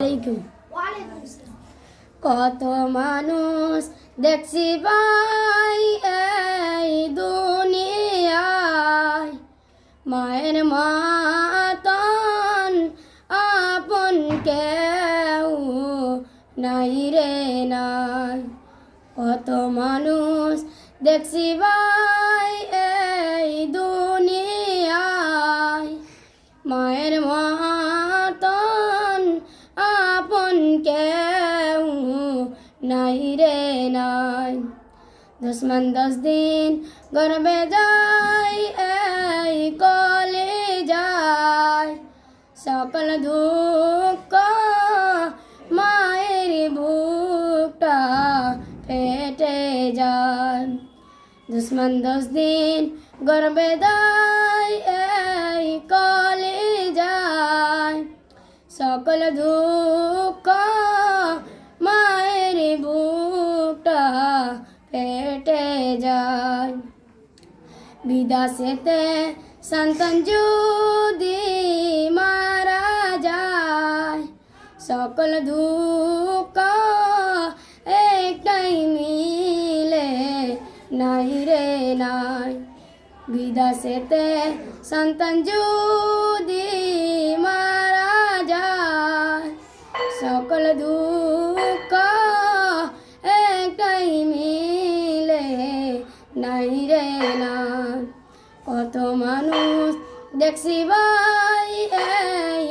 আলাইকুম। কত মানুষ দেখছি ভাই এই দুনিয়ায়, মায়ের মতন আপন কেউ নাই রে নাই। কত মানুষ দেখছি ভাই এই দুনিয়ায়, মায়ের মতন আপন কেউ নাই রে নাই। 10 মান 10 দিন গর্বে যায় এই কলে যায়, সকল দুঃখ মায়ের বুকটা ফেটে যায়। 10 মান 10 দিন গর্বে যায় এই কলে যায়, সকল দুঃখ মায়ের বুকটা পেটে যায়। বিদেশেতে সন্তান যদি মারা যায়, সকল দুঃখ একটাই মিলে নাই রে নাই। বিদেশেতে সন্তান যদি মারা যায়, সকল দুঃখ একটাই মিলে নাই রে নাই। কত মানুষ দেখছি ভাই এই